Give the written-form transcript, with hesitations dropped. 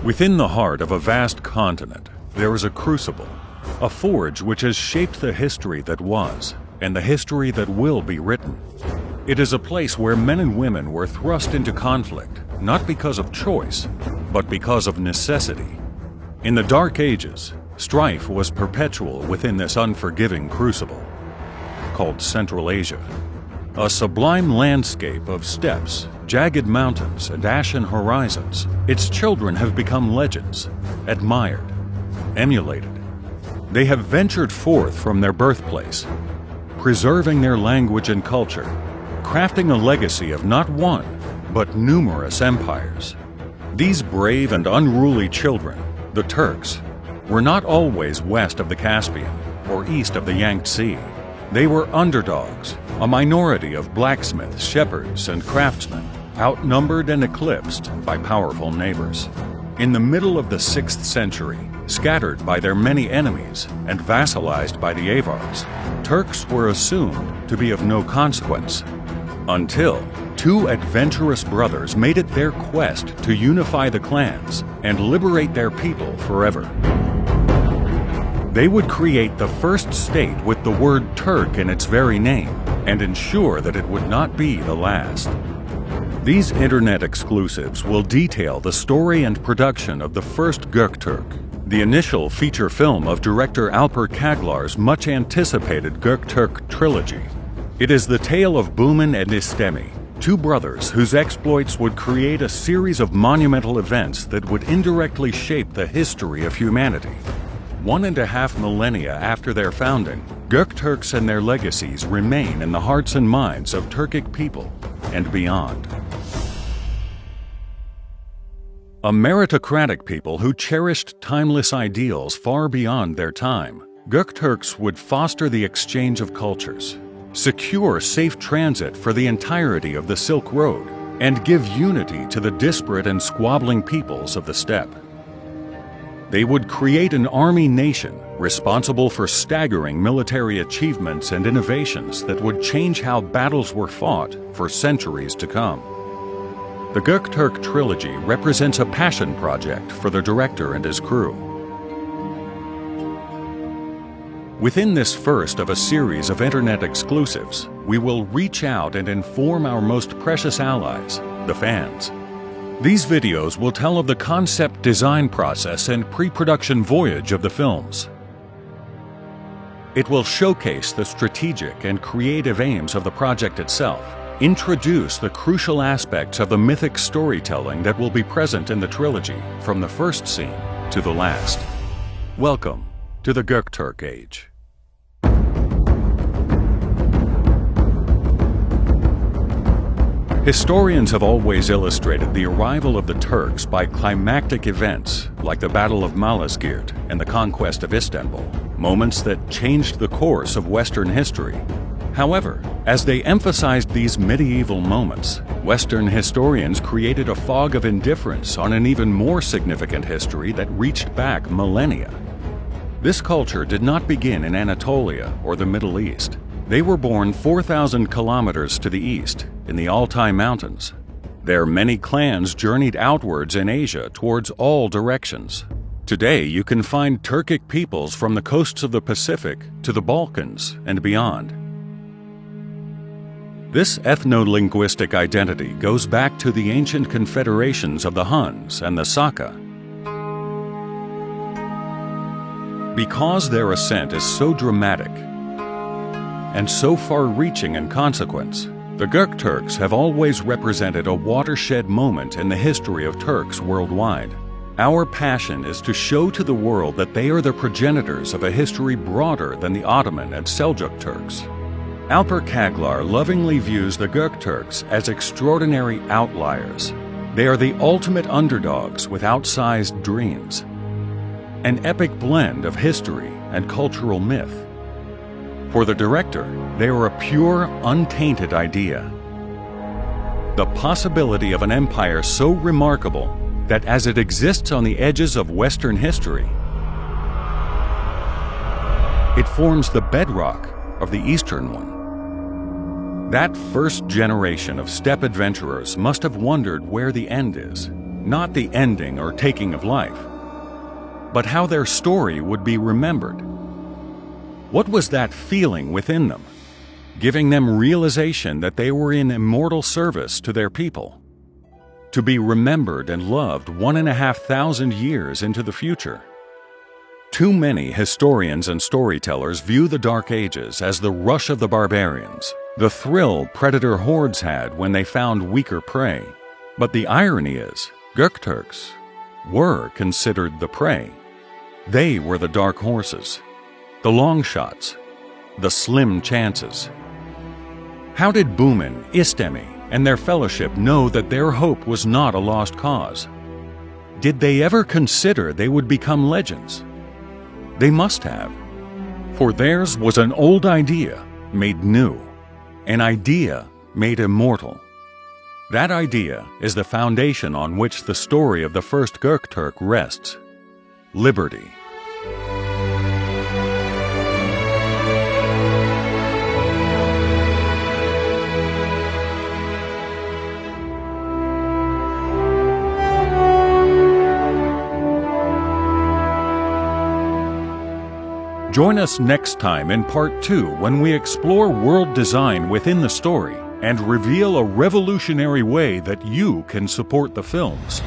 Within the heart of a vast continent, there is a crucible, a forge which has shaped the history that was, and the history that will be written. It is a place where men and women were thrust into conflict, not because of choice, but because of necessity. In the Dark Ages, strife was perpetual within this unforgiving crucible, called Central Asia. A sublime landscape of steppes, jagged mountains, and ashen horizons, its children have become legends, admired, emulated. They have ventured forth from their birthplace, preserving their language and culture, crafting a legacy of not one, but numerous empires. These brave and unruly children, the Turks, were not always west of the Caspian or east of the Yangtze. They were underdogs, a minority of blacksmiths, shepherds, and craftsmen, outnumbered and eclipsed by powerful neighbors. In the middle of the 6th century, scattered by their many enemies and vassalized by the Avars, Turks were assumed to be of no consequence, until two adventurous brothers made it their quest to unify the clans and liberate their people forever. They would create the first state with the word Turk in its very name and ensure that it would not be the last. These internet exclusives will detail the story and production of the first Göktürk, the initial feature film of director Alper Kaglar's much-anticipated Göktürk trilogy. It is the tale of Buman and Istemi, two brothers whose exploits would create a series of monumental events that would indirectly shape the history of humanity. 1.5 millennia after their founding, Göktürks and their legacies remain in the hearts and minds of Turkic people and beyond. A meritocratic people who cherished timeless ideals far beyond their time, Göktürks would foster the exchange of cultures, secure safe transit for the entirety of the Silk Road, and give unity to the disparate and squabbling peoples of the steppe. They would create an army nation responsible for staggering military achievements and innovations that would change how battles were fought for centuries to come. The Göktürk trilogy represents a passion project for the director and his crew. Within this first of a series of internet exclusives, we will reach out and inform our most precious allies, the fans. These videos will tell of the concept design process and pre-production voyage of the films. It will showcase the strategic and creative aims of the project itself, introduce the crucial aspects of the mythic storytelling that will be present in the trilogy from the first scene to the last. Welcome to the Göktürk Age. Historians have always illustrated the arrival of the Turks by climactic events like the Battle of Malazgirt and the conquest of Istanbul, moments that changed the course of Western history. However, as they emphasized these medieval moments, Western historians created a fog of indifference on an even more significant history that reached back millennia. This culture did not begin in Anatolia or the Middle East. They were born 4,000 kilometers to the east, in the Altai Mountains. Their many clans journeyed outwards in Asia towards all directions. Today, you can find Turkic peoples from the coasts of the Pacific to the Balkans and beyond. This ethno-linguistic identity goes back to the ancient confederations of the Huns and the Saka. Because their ascent is so dramatic and so far-reaching in consequence, the Göktürks have always represented a watershed moment in the history of Turks worldwide. Our passion is to show to the world that they are the progenitors of a history broader than the Ottoman and Seljuk Turks. Alper Kaglar lovingly views the Göktürks as extraordinary outliers. They are the ultimate underdogs with outsized dreams. An epic blend of history and cultural myth. For the director, they are a pure, untainted idea. The possibility of an empire so remarkable that as it exists on the edges of Western history, it forms the bedrock of the Eastern one. That first generation of steppe adventurers must have wondered where the end is, not the ending or taking of life, but how their story would be remembered. What was that feeling within them, giving them realization that they were in immortal service to their people, to be remembered and loved 1,500 years into the future? Too many historians and storytellers view the Dark Ages as the rush of the barbarians, the thrill predator hordes had when they found weaker prey. But the irony is, Gokturks were considered the prey. They were the dark horses, the long shots, the slim chances. How did Bumin, Istemi, and their fellowship know that their hope was not a lost cause? Did they ever consider they would become legends? They must have, for theirs was an old idea made new, an idea made immortal. That idea is the foundation on which the story of the first Gokturk rests: liberty. Join us next time in Part 2 when we explore world design within the story and reveal a revolutionary way that you can support the films.